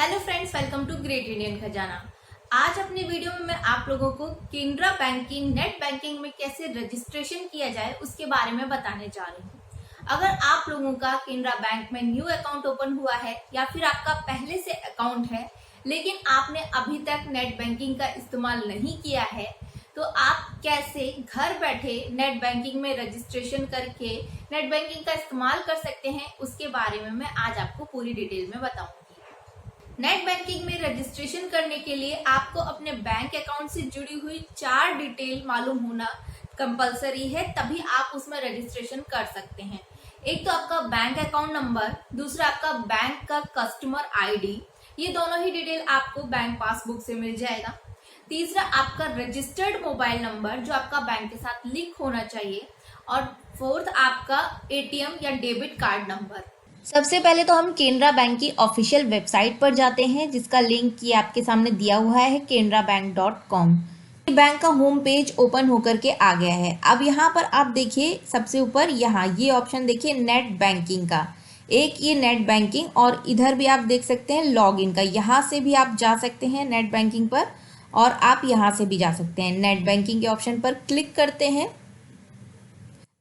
Hello friends, welcome to great Indian खजाना। आज अपने वीडियो में मैं आप लोगों को केनरा बैंक की नेट बैंकिंग में कैसे रजिस्ट्रेशन किया जाए उसके बारे में बताने जा रही हूँ। अगर आप लोगों का केनरा बैंक में न्यू अकाउंट ओपन हुआ है या फिर आपका पहले से अकाउंट है लेकिन आपने अभी तक नेट बैंकिंग का इस्तेमाल नहीं किया है, तो आप कैसे घर बैठे नेट बैंकिंग में रजिस्ट्रेशन करके नेट बैंकिंग का इस्तेमाल कर सकते हैं उसके बारे में मैं आज आपको पूरी डिटेल में बताऊंगी। नेट बैंकिंग में रजिस्ट्रेशन करने के लिए आपको अपने बैंक अकाउंट से जुड़ी हुई 4 डिटेल मालूम होना कंपलसरी है, तभी आप उसमें रजिस्ट्रेशन कर सकते हैं। एक तो आपका बैंक अकाउंट नंबर, दूसरा आपका बैंक का कस्टमर आईडी, ये दोनों ही डिटेल आपको बैंक पासबुक से मिल जाएगा। तीसरा आपका रजिस्टर्ड मोबाइल नंबर जो आपका बैंक के साथ लिंक होना चाहिए, और फोर्थ आपका एटीएम या डेबिट कार्ड नंबर। सबसे पहले तो हम केनरा बैंक की ऑफिशियल वेबसाइट पर जाते हैं, जिसका लिंक ये आपके सामने दिया हुआ है canarabank.com। बैंक का होम पेज ओपन होकर के आ गया है। अब यहाँ पर आप देखिए सबसे ऊपर यहाँ ये ऑप्शन देखिए नेट बैंकिंग का, एक ये नेट बैंकिंग, और इधर भी आप देख सकते हैं लॉगिन का। यहाँ से भी आप जा सकते हैं नेट बैंकिंग पर, और आप यहाँ से भी जा सकते हैं। नेट बैंकिंग के ऑप्शन पर क्लिक करते हैं।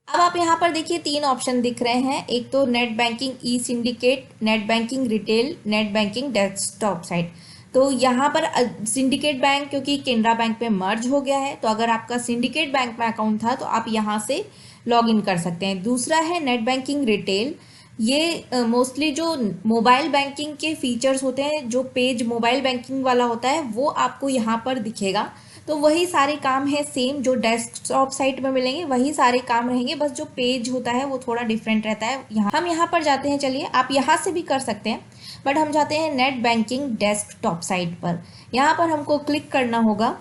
अब आप यहाँ पर देखिए 3 ऑप्शन दिख रहे हैं, एक तो net banking e Syndicate, net banking retail, net banking desktop site. तो यहाँ पर सिंडिकेट बैंक क्योंकि केनरा बैंक में मर्ज हो गया है, तो अगर आपका सिंडिकेट बैंक में अकाउंट था तो आप यहाँ से लॉग इन कर सकते हैं। दूसरा है नेट बैंकिंग रिटेल, ये मोस्टली जो मोबाइल बैंकिंग के फीचर्स होते हैं, जो पेज मोबाइल बैंकिंग वाला होता है वो आपको यहाँ पर दिखेगा। तो वही सारे काम है सेम जो डेस्कटॉप साइट में मिलेंगे, वही सारे काम रहेंगे, बस जो पेज होता है वो थोड़ा डिफरेंट रहता है। हम यहाँ पर जाते हैं, चलिए आप यहाँ से भी कर सकते हैं, बट हम जाते हैं नेट बैंकिंग डेस्कटॉप साइट पर। यहाँ पर हमको क्लिक करना होगा।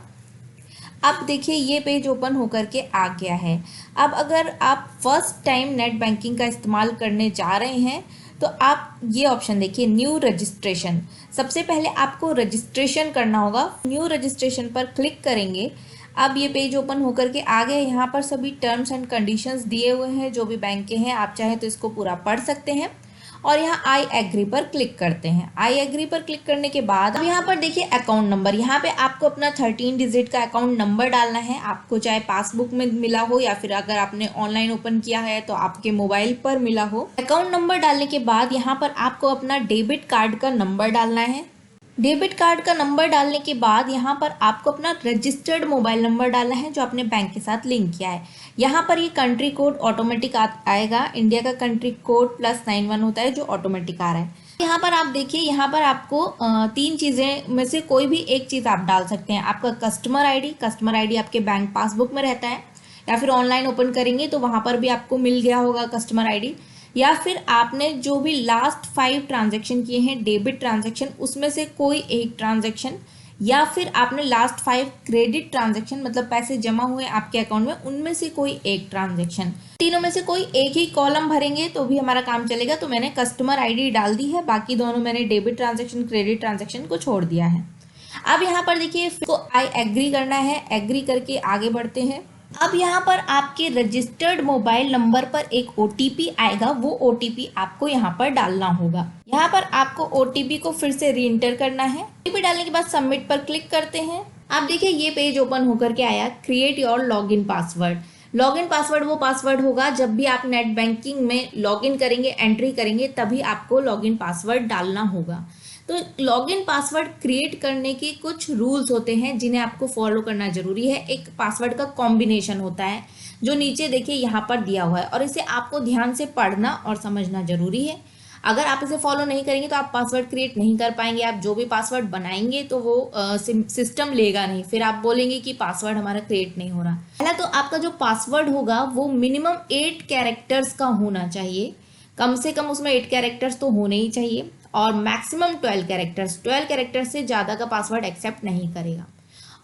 अब देखिए ये पेज ओपन होकर के आ गया है। अब अगर आप फर्स्ट टाइम नेट बैंकिंग का इस्तेमाल करने जा रहे हैं तो आप ये ऑप्शन देखिए न्यू रजिस्ट्रेशन। सबसे पहले आपको रजिस्ट्रेशन करना होगा। न्यू रजिस्ट्रेशन पर क्लिक करेंगे। अब ये पेज ओपन होकर के आ गए। यहाँ पर सभी टर्म्स एंड कंडीशंस दिए हुए हैं जो भी बैंक के हैं, आप चाहें तो इसको पूरा पढ़ सकते हैं। और यहाँ आई एग्री पर क्लिक करते हैं। आई एग्री पर क्लिक करने के बाद अब यहाँ पर देखिए अकाउंट नंबर, यहाँ पे आपको अपना 13 डिजिट का अकाउंट नंबर डालना है। आपको चाहे पासबुक में मिला हो या फिर अगर आपने ऑनलाइन ओपन किया है तो आपके मोबाइल पर मिला हो। अकाउंट नंबर डालने के बाद यहाँ पर आपको अपना डेबिट कार्ड का नंबर डालना है। डेबिट कार्ड का नंबर डालने के बाद यहाँ पर आपको अपना रजिस्टर्ड मोबाइल नंबर डालना है जो आपने बैंक के साथ लिंक किया है। यहाँ पर ये कंट्री कोड ऑटोमेटिक आएगा। इंडिया का कंट्री कोड +91 होता है जो ऑटोमेटिक आ रहा है। यहाँ पर आप देखिए, यहाँ पर आपको 3 चीज़ें में से कोई भी एक चीज़ आप डाल सकते हैं। आपका कस्टमर आईडी आपके बैंक पासबुक में रहता है, या फिर ऑनलाइन ओपन करेंगे तो वहाँ पर भी आपको मिल गया होगा कस्टमर आईडी, या फिर आपने जो भी लास्ट 5 ट्रांजैक्शन किए हैं डेबिट ट्रांजैक्शन, उसमें से कोई एक ट्रांजैक्शन, या फिर आपने लास्ट 5 क्रेडिट ट्रांजैक्शन मतलब पैसे जमा हुए आपके अकाउंट में, उनमें से कोई एक ट्रांजैक्शन। तीनों में से कोई एक ही कॉलम भरेंगे तो भी हमारा काम चलेगा। तो मैंने कस्टमर आईडी डाल दी है, बाकी दोनों मैंने डेबिट ट्रांजैक्शन क्रेडिट ट्रांजैक्शन को छोड़ दिया है। अब यहाँ पर देखिए तो आई एग्री करना है। एग्री करके आगे बढ़ते हैं। अब यहाँ पर आपके रजिस्टर्ड मोबाइल नंबर पर एक OTP आएगा, वो OTP आपको यहाँ पर डालना होगा। यहाँ पर आपको OTP को फिर से री एंटर करना है। OTP डालने के बाद सबमिट पर क्लिक करते हैं। आप देखिए ये पेज ओपन होकर के आया, create your login password. Login password वो पासवर्ड होगा जब भी आप नेट बैंकिंग में लॉगिन करेंगे, एंट्री करेंगे, तभी आपको लॉगिन पासवर्ड डालना होगा। तो लॉगिन पासवर्ड क्रिएट करने के कुछ रूल्स होते हैं जिन्हें आपको फॉलो करना जरूरी है। एक पासवर्ड का कॉम्बिनेशन होता है जो नीचे देखिए यहाँ पर दिया हुआ है, और इसे आपको ध्यान से पढ़ना और समझना जरूरी है। अगर आप इसे फॉलो नहीं करेंगे तो आप पासवर्ड क्रिएट नहीं कर पाएंगे। आप जो भी पासवर्ड बनाएंगे तो वो सिस्टम लेगा नहीं, फिर आप बोलेंगे कि पासवर्ड हमारा क्रिएट नहीं हो रहा। पहला तो आपका जो पासवर्ड होगा वो मिनिमम 8 कैरेक्टर्स का होना चाहिए। कम से कम उसमें 8 कैरेक्टर्स तो होने ही चाहिए, और मैक्सिमम 12 कैरेक्टर्स। 12 कैरेक्टर्स से ज़्यादा का पासवर्ड एक्सेप्ट नहीं करेगा।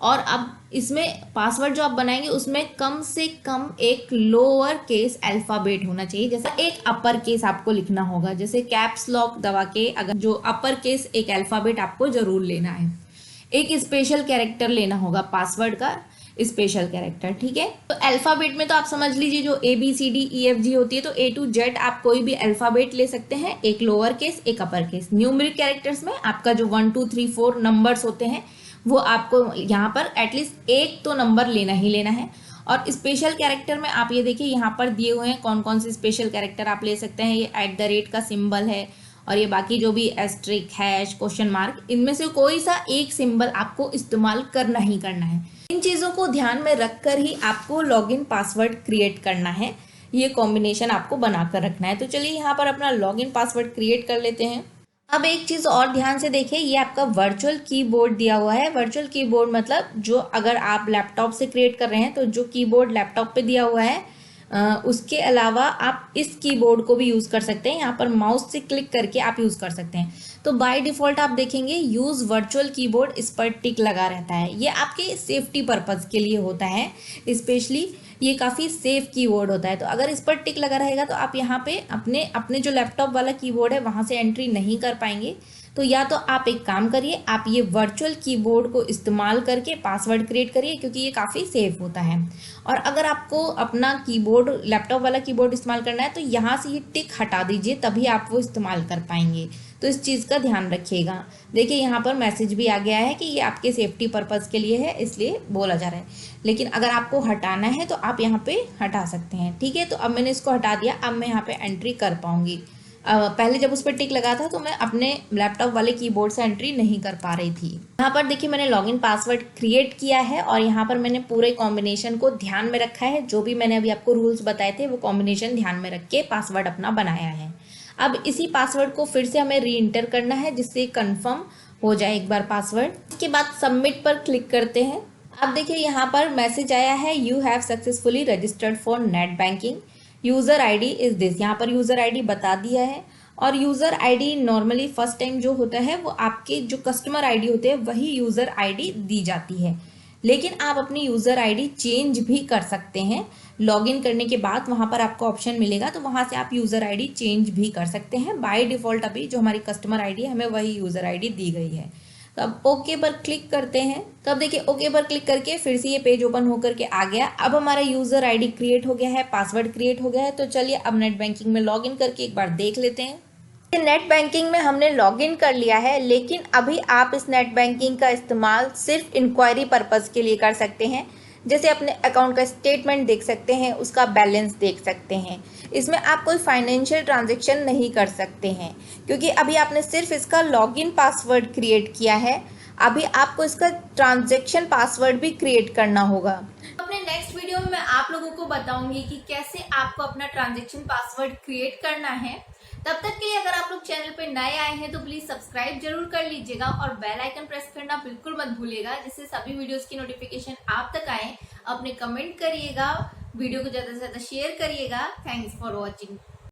और अब इसमें पासवर्ड जो आप बनाएंगे उसमें कम से कम एक लोअर केस अल्फ़ाबेट होना चाहिए। जैसे एक अपर केस आपको लिखना होगा, जैसे कैप्स लॉक दबा के अगर जो अपर केस एक अल्फ़ाबेट आपको जरूर लेना है। एक स्पेशल कैरेक्टर लेना होगा पासवर्ड का। स्पेशल कैरेक्टर, ठीक है। तो अल्फाबेट में तो आप समझ लीजिए जो ABCDEFG होती है, तो A to Z आप कोई भी अल्फाबेट ले सकते हैं, एक लोअर केस एक अपर केस। न्यूमेरिक कैरेक्टर्स में आपका जो 1 2 3 4 नंबर्स होते हैं वो आपको यहाँ पर एटलीस्ट एक तो नंबर लेना ही लेना है। और स्पेशल कैरेक्टर में आप ये देखिए यहाँ पर दिए हुए हैं कौन कौन से स्पेशल कैरेक्टर आप ले सकते हैं। ये @ का सिंबल है और ये बाकी जो भी एस्ट्रिक, हैश, क्वेश्चन मार्क, इनमें से कोई सा एक सिंबल आपको इस्तेमाल करना ही करना है। इन चीज़ों को ध्यान में रखकर ही आपको लॉगिन पासवर्ड क्रिएट करना है, ये कॉम्बिनेशन आपको बनाकर रखना है। तो चलिए यहाँ पर अपना लॉगिन पासवर्ड क्रिएट कर लेते हैं। अब एक चीज़ और ध्यान से देखिए, ये आपका वर्चुअल कीबोर्ड दिया हुआ है। वर्चुअल कीबोर्ड मतलब जो अगर आप लैपटॉप से क्रिएट कर रहे हैं तो जो कीबोर्ड लैपटॉप पे दिया हुआ है उसके अलावा आप इस कीबोर्ड को भी यूज़ कर सकते हैं। यहाँ पर माउस से क्लिक करके आप यूज़ कर सकते हैं। तो बाय डिफ़ॉल्ट आप देखेंगे यूज़ वर्चुअल कीबोर्ड, इस पर टिक लगा रहता है। ये आपके सेफ्टी पर्पज़ के लिए होता है, स्पेशली ये काफ़ी सेफ कीबोर्ड होता है। तो अगर इस पर टिक लगा रहेगा तो आप यहाँ पे अपने जो लैपटॉप वाला कीबोर्ड है वहाँ से एंट्री नहीं कर पाएंगे। तो या तो आप एक काम करिए, आप ये वर्चुअल कीबोर्ड को इस्तेमाल करके पासवर्ड क्रिएट करिए, क्योंकि ये काफ़ी सेफ होता है। और अगर आपको अपना कीबोर्ड, लैपटॉप वाला कीबोर्ड इस्तेमाल करना है तो यहाँ से ये टिक हटा दीजिए, तभी आप वो इस्तेमाल कर पाएंगे। तो इस चीज़ का ध्यान रखिएगा। देखिए यहाँ पर मैसेज भी आ गया है कि ये आपके सेफ्टी पर्पज़ के लिए है, इसलिए बोला जा रहा है। लेकिन अगर आपको हटाना है तो आप यहाँ पे हटा सकते हैं, ठीक है। तो अब मैंने इसको हटा दिया, अब मैं यहाँ पे एंट्री कर पाऊंगी। पहले जब उस पर टिक लगा था तो मैं अपने लैपटॉप वाले कीबोर्ड से एंट्री नहीं कर पा रही थी। यहाँ पर देखिए मैंने लॉगिन पासवर्ड क्रिएट किया है और यहाँ पर मैंने पूरे कॉम्बिनेशन को ध्यान में रखा है। जो भी मैंने अभी आपको रूल्स बताए थे वो कॉम्बिनेशन ध्यान में रख के पासवर्ड अपना बनाया है। अब इसी पासवर्ड को फिर से हमें री एंटर करना है, जिससे कंफर्म हो जाए एक बार पासवर्ड। इसके बाद सबमिट पर क्लिक करते हैं। अब देखिए यहाँ पर मैसेज आया है, you have successfully registered for net banking, user ID is this. यहाँ पर यूज़र ID बता दिया है। और user ID normally first time जो होता है वो आपके जो कस्टमर ID होते हैं वही यूज़र ID दी जाती है। लेकिन आप अपनी यूज़र ID चेंज भी कर सकते हैं। लॉगिन करने के बाद वहाँ पर आपको ऑप्शन मिलेगा, तो वहाँ से आप यूज़र ID चेंज भी कर सकते हैं। बाय डिफ़ॉल्ट अभी जो हमारी कस्टमर ID है हमें वही यूज़र ID दी गई है। तो अब ओके पर क्लिक करते हैं। तो अब देखिए ओके पर क्लिक करके फिर से ये पेज ओपन होकर के आ गया। अब हमारा यूज़र ID क्रिएट हो गया है, पासवर्ड क्रिएट हो गया है। तो चलिए अब नेट बैंकिंग में लॉगिन करके एक बार देख लेते हैं। नेट बैंकिंग में हमने लॉगिन कर लिया है, लेकिन अभी आप इस नेट बैंकिंग का इस्तेमाल सिर्फ इंक्वायरी पर्पज़ के लिए कर सकते हैं। जैसे अपने अकाउंट का स्टेटमेंट देख सकते हैं, उसका बैलेंस देख सकते हैं। इसमें आप कोई फाइनेंशियल ट्रांजैक्शन नहीं कर सकते हैं, क्योंकि अभी आपने सिर्फ इसका लॉगिन पासवर्ड क्रिएट किया है। अभी आपको इसका ट्रांजैक्शन पासवर्ड भी क्रिएट करना होगा। अपने नेक्स्ट वीडियो में मैं आप लोगों को बताऊंगी कि कैसे आपको अपना ट्रांजैक्शन पासवर्ड क्रिएट करना है। तब तक के लिए अगर आप लोग चैनल पे नए आए हैं तो प्लीज सब्सक्राइब जरूर कर लीजिएगा और बेल आइकन प्रेस करना बिल्कुल मत भूलिएगा, जिससे सभी वीडियोस की नोटिफिकेशन आप तक आए। अपने कमेंट करिएगा, वीडियो को ज्यादा से ज्यादा शेयर करिएगा। Thanks for watching.